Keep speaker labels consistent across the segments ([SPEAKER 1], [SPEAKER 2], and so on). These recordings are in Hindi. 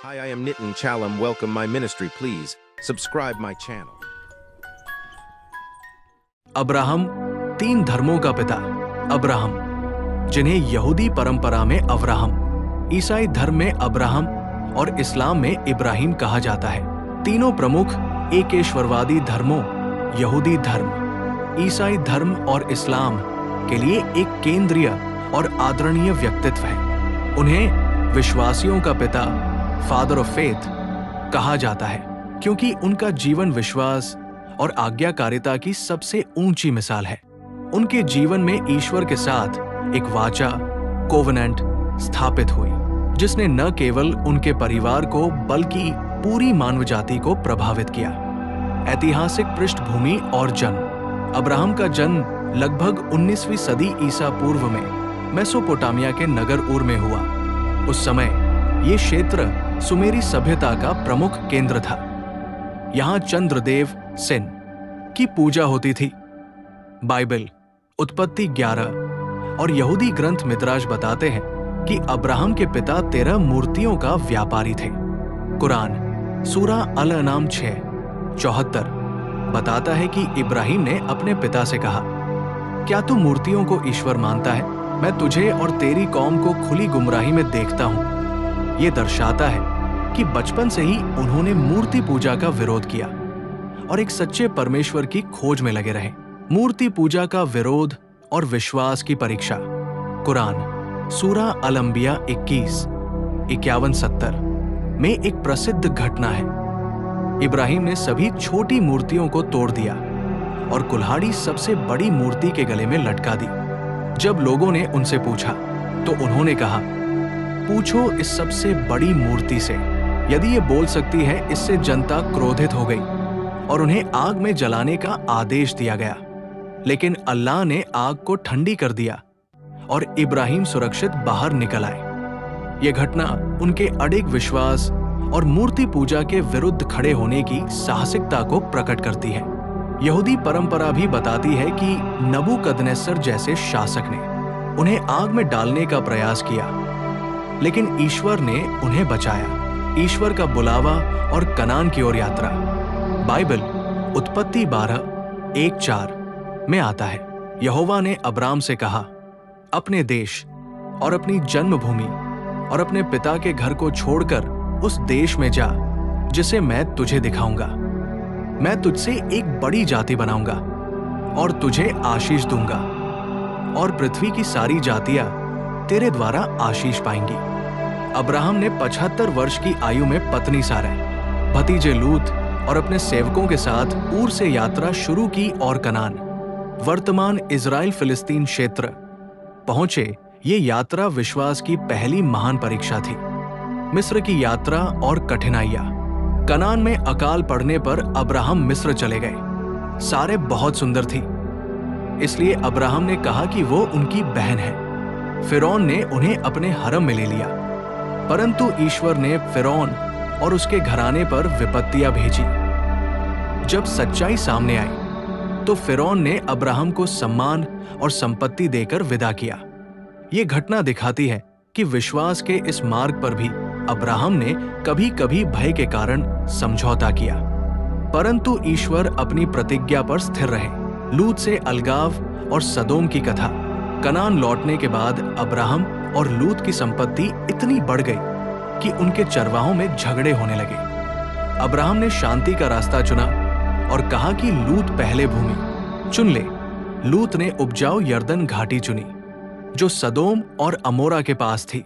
[SPEAKER 1] Hi, I am Nitin Chalam. Welcome my ministry. Please subscribe my channel.
[SPEAKER 2] Abraham तीन धर्मों का पिता अब्राहम, जिन्हें यहूदी परंपरा में अब्राहम, ईसाई धर्म में अब्राहम और इस्लाम में इब्राहिम कहा जाता है। तीनों प्रमुख एकेश्वरवादी धर्मों यहूदी धर्म, ईसाई धर्म और इस्लाम के लिए एक केंद्रीय और आदरणीय व्यक्तित्व है। उन्हें विश्वासियों का पिता, फादर ऑफ फेथ कहा जाता है, क्योंकि उनका जीवन विश्वास और आज्ञाकारिता की सबसे ऊंची मिसाल है। उनके जीवन में ईश्वर के साथ एक वाचा कोवेनेंट स्थापित हुई, जिसने न केवल उनके परिवार को बल्कि पूरी मानव जाति को प्रभावित किया। ऐतिहासिक पृष्ठभूमि और जन्म। अब्राहम का जन्म लगभग 19वीं सदी ईसा पूर्व में मेसोपोटामिया के नगर उर में हुआ। उस समय ये क्षेत्र सुमेरी सभ्यता का प्रमुख केंद्र था। यहाँ चंद्रदेव सिन की पूजा होती थी। बाइबल, उत्पत्ति 11 और यहूदी ग्रंथ मिद्राश बताते हैं कि अब्राहम के पिता 13 मूर्तियों का व्यापारी थे। कुरान सूरा अल-अनाम 6:74 बताता है कि इब्राहिम ने अपने पिता से कहा, क्या तू मूर्तियों को ईश्वर मानता है? मैं तुझे और तेरी कौम को खुली गुमराही में देखता हूँ। ये दर्शाता है कि बचपन से ही उन्होंने मूर्ति पूजा का विरोध किया और एक सच्चे परमेश्वर की खोज में लगे रहे। मूर्ति पूजा का विरोध और विश्वास की परीक्षा। कुरान सूरा अल-अंबिया 21:51-70 में एक प्रसिद्ध घटना है। इब्राहिम ने सभी छोटी मूर्तियों को तोड़ दिया और कुल्हाड़ी सबसे बड़ी मूर्ति के गले में लटका दी। जब लोगों ने उनसे पूछा तो उन्होंने कहा, पूछो इस सबसे बड़ी मूर्ति से, यदि ये बोल सकती है। इससे जनता क्रोधित हो गई और उन्हें आग में जलाने का आदेश दिया गया, लेकिन अल्लाह ने आग को ठंडी कर दिया और इब्राहिम सुरक्षित बाहर निकल आए। ये घटना उनके अडिग विश्वास और मूर्ति पूजा के विरुद्ध खड़े होने की साहसिकता को प्रकट करती है। यहूदी परंपरा भी बताती है कि नबूकदनेस्सर जैसे शासक ने उन्हें आग में डालने का प्रयास किया, लेकिन ईश्वर ने उन्हें बचाया। ईश्वर का बुलावा और कनान की ओर यात्रा। बाइबल उत्पत्ति 12:1-4 में आता है, यहोवा ने अब्राम से कहा, अपने देश और अपनी जन्मभूमि और अपने पिता के घर को छोड़कर उस देश में जा जिसे मैं तुझे दिखाऊंगा। मैं तुझसे एक बड़ी जाति बनाऊंगा और तुझे आशीष दूंगा और पृथ्वी की सारी जातियां तेरे द्वारा आशीष पाएंगी। अब्राहम ने 75 वर्ष की आयु में पत्नी सारै, भतीजे लूत और अपने सेवकों के साथ ऊर से यात्रा शुरू की और कनान, वर्तमान इजराइल फिलिस्तीन क्षेत्र पहुंचे। ये यात्रा विश्वास की पहली महान परीक्षा थी। मिस्र की यात्रा और कठिनाइयां। कनान में अकाल पड़ने पर अब्राहम मिस्र चले गए। सारै बहुत सुंदर थी, इसलिए अब्राहम ने कहा कि वो उनकी बहन है। फिरौन ने उन्हें अपने हरम में ले लिया, परंतु ईश्वर ने फिरौन और उसके घराने पर विपत्तियां भेजी। जब सच्चाई सामने आई तो फिरौन ने अब्राहम को सम्मान और संपत्ति देकर विदा किया। ये घटना दिखाती है कि विश्वास के इस मार्ग पर भी अब्राहम ने कभी-कभी भय के कारण समझौता किया, परंतु ईश्वर अपनी प्रतिज्ञा पर स्थिर रहे। लूत से अलगाव और सदोम की कथा। कनान लौटने के बाद अब्राहम और लूत की संपत्ति इतनी बढ़ गई कि उनके चरवाहों में झगड़े होने लगे। अब्राहम ने शांति का रास्ता चुना और कहा कि लूत पहले भूमि चुन ले। लूत ने उपजाऊ यर्दन घाटी चुनी, जो सदोम और अमोरा के पास थी।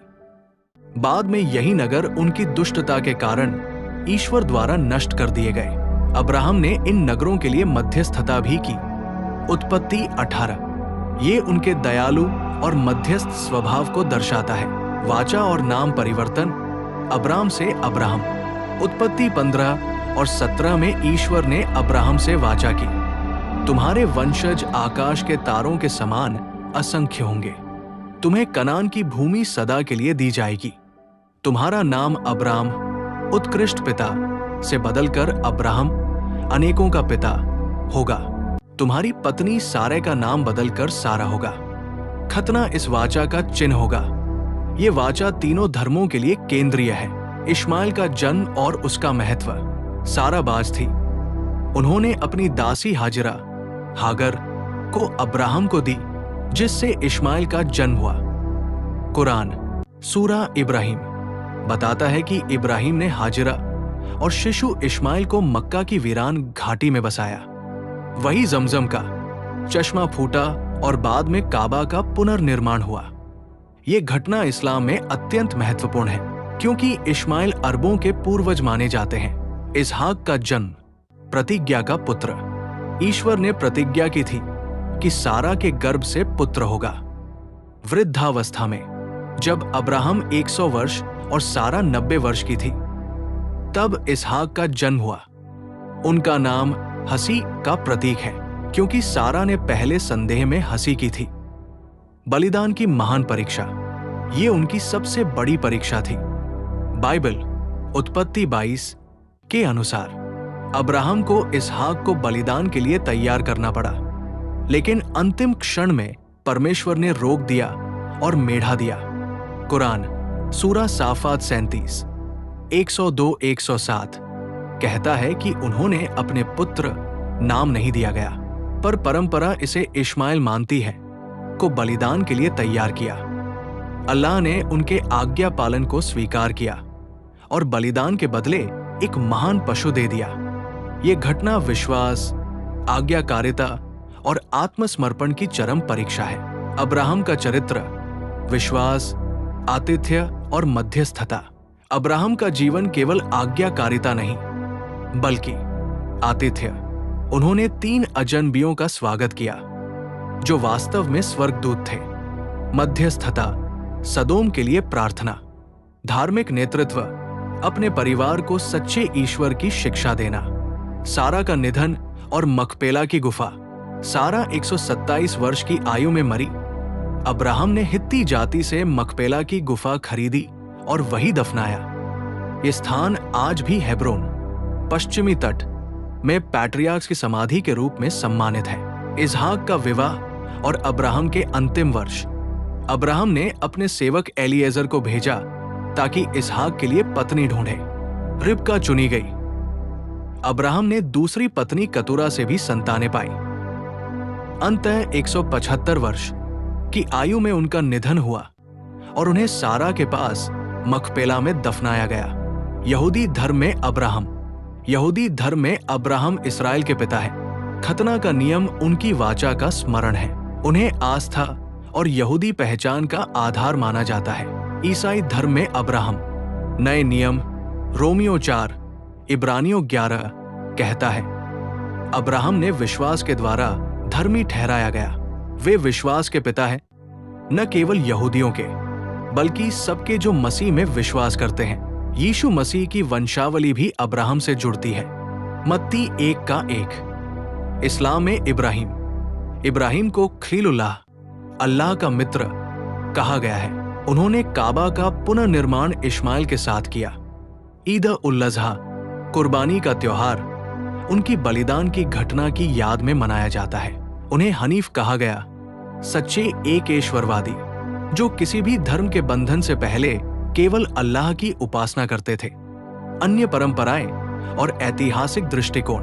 [SPEAKER 2] बाद में यही नगर उनकी दुष्टता के कारण ईश्वर द्वारा नष्ट कर दिए गए। अब्राहम ने इन नगरों के लिए मध्यस्थता भी की। उत्पत्ति 18 ये उनके दयालु और मध्यस्थ स्वभाव को दर्शाता है। वाचा और नाम परिवर्तन। अब्राम से अब्राहम। उत्पत्ति 15 और 17 में ईश्वर ने अब्राहम से वाचा की, तुम्हारे वंशज आकाश के तारों के समान असंख्य होंगे। तुम्हें कनान की भूमि सदा के लिए दी जाएगी। तुम्हारा नाम अब्राम, उत्कृष्ट पिता से बदलकर अब्राहम, अनेकों का पिता होगा। तुम्हारी पत्नी सारै का नाम बदलकर सारा होगा। खतना इस वाचा का चिन्ह होगा। ये वाचा तीनों धर्मों के लिए केंद्रीय है। इश्माइल का जन्म और उसका महत्व। सारा बाज थी। उन्होंने अपनी दासी हाजिरा हागर को अब्राहम को दी, जिससे इश्माइल का जन्म हुआ। कुरान सूरा इब्राहिम बताता है कि इब्राहिम ने हाजिरा और शिशु इश्माइल को मक्का की वीरान घाटी में बसाया। वही जमजम का चश्मा फूटा और बाद में काबा का पुनर्निर्माण हुआ। ये घटना इस्लाम में अत्यंत महत्वपूर्ण है, क्योंकि इश्माइल अरबों के पूर्वज माने जाते हैं। इसहाक का जन्म प्रतिज्ञा का पुत्र। ईश्वर ने प्रतिज्ञा की थी कि सारा के गर्भ से पुत्र होगा। वृद्धावस्था में जब अब्राहम 100 वर्ष और सारा 90 वर्ष की थी, तब इसहाक का जन्म हुआ। उनका नाम हंसी का प्रतीक है, क्योंकि सारा ने पहले संदेह में हंसी की थी। बलिदान की महान परीक्षा, ये उनकी सबसे बड़ी परीक्षा थी। बाइबल उत्पत्ति 22 के अनुसार अब्राहम को इसहाक को बलिदान के लिए तैयार करना पड़ा, लेकिन अंतिम क्षण में परमेश्वर ने रोक दिया और मेढ़ा दिया। कुरान सूरा साफात 37 102-107 कहता है कि उन्होंने अपने पुत्र नाम नहीं दिया गया, पर परंपरा इसे इश्माइल मानती है को बलिदान के लिए तैयार किया। अल्लाह ने उनके आज्ञा पालन को स्वीकार किया और बलिदान के बदले एक महान पशु दे दिया। ये घटना विश्वास, आज्ञाकारिता और आत्मसमर्पण की चरम परीक्षा है। अब्राहम का चरित्र विश्वास, आतिथ्य और मध्यस्थता। अब्राहम का जीवन केवल आज्ञाकारिता नहीं, बल्कि आतिथ्य। उन्होंने 3 अजनबियों का स्वागत किया, जो वास्तव में स्वर्गदूत थे। मध्यस्थता, सदोम के लिए प्रार्थना। धार्मिक नेतृत्व, अपने परिवार को सच्चे ईश्वर की शिक्षा देना। सारा का निधन और मकपेला की गुफा। सारा 127 वर्ष की आयु में मरी। अब्राहम ने हित्ती जाति से मकपेला की गुफा खरीदी और वही दफनाया। ये स्थान आज भी हेब्रोन, पश्चिमी तट में पैट्रियार्क्स की समाधि के रूप में सम्मानित है। इसहाक का विवाह और अब्राहम के अंतिम वर्ष। अब्राहम ने अपने सेवक एलिएजर को भेजा ताकि इसहाक के लिए पत्नी ढूंढे। रिबका चुनी गई। अब्राहम ने दूसरी पत्नी कतूरा से भी संतानें पाई। अंततः 175 वर्ष की आयु में उनका निधन हुआ और उन्हें सारा के पास मकपेला में दफनाया गया। यहूदी धर्म में अब्राहम इसराइल के पिता है। खतना का नियम उनकी वाचा का स्मरण है। उन्हें आस्था और यहूदी पहचान का आधार माना जाता है। ईसाई धर्म में अब्राहम, नए नियम रोमियो 4 इब्रानियों 11 कहता है, अब्राहम ने विश्वास के द्वारा धर्मी ठहराया गया। वे विश्वास के पिता हैं, न केवल यहूदियों के, बल्कि सबके जो मसीह में विश्वास करते हैं। यीशु मसीह की वंशावली भी अब्राहम से जुड़ती है। मत्ती 1:1। इस्लाम में इब्राहिम को खलीलुल्लाह, अल्लाह का मित्र कहा गया है। उन्होंने काबा का पुनर्निर्माण इश्माइल के साथ किया। ईद उल अज़हा, कुर्बानी का त्योहार, उनकी बलिदान की घटना की याद में मनाया जाता है। उन्हें हनीफ कहा गया, सच्चे एकेश्वरवादी, जो किसी भी धर्म के बंधन से पहले केवल अल्लाह की उपासना करते थे। अन्य परंपराएं और ऐतिहासिक दृष्टिकोण।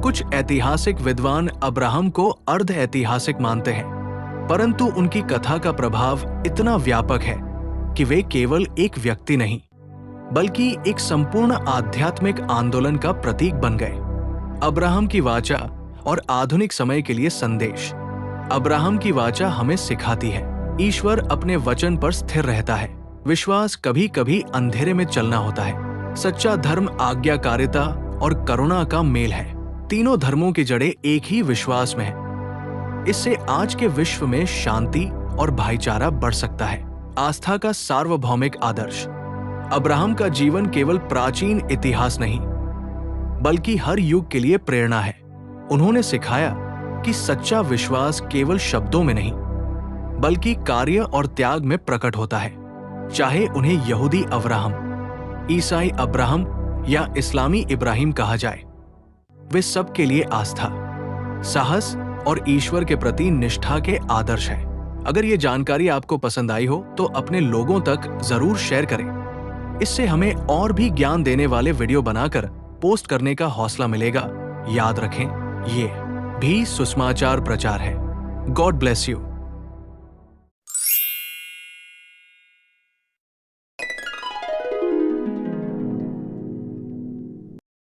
[SPEAKER 2] कुछ ऐतिहासिक विद्वान अब्राहम को अर्ध ऐतिहासिक मानते हैं, परंतु उनकी कथा का प्रभाव इतना व्यापक है कि वे केवल एक व्यक्ति नहीं, बल्कि एक संपूर्ण आध्यात्मिक आंदोलन का प्रतीक बन गए। अब्राहम की वाचा और आधुनिक समय के लिए संदेश। अब्राहम की वाचा हमें सिखाती है, ईश्वर अपने वचन पर स्थिर रहता है। विश्वास कभी कभी अंधेरे में चलना होता है। सच्चा धर्म आज्ञाकारिता और करुणा का मेल है। तीनों धर्मों की जड़ें एक ही विश्वास में है। इससे आज के विश्व में शांति और भाईचारा बढ़ सकता है। आस्था का सार्वभौमिक आदर्श। अब्राहम का जीवन केवल प्राचीन इतिहास नहीं, बल्कि हर युग के लिए प्रेरणा है। उन्होंने सिखाया कि सच्चा विश्वास केवल शब्दों में नहीं, बल्कि कार्य और त्याग में प्रकट होता है। चाहे उन्हें यहूदी अब्राहम, ईसाई अब्राहम या इस्लामी इब्राहिम कहा जाए, वे सब के लिए आस्था, साहस और ईश्वर के प्रति निष्ठा के आदर्श हैं। अगर ये जानकारी आपको पसंद आई हो तो अपने लोगों तक जरूर शेयर करें। इससे हमें और भी ज्ञान देने वाले वीडियो बनाकर पोस्ट करने का हौसला मिलेगा। याद रखें, ये भी सुषमाचार प्रचार है। God bless you.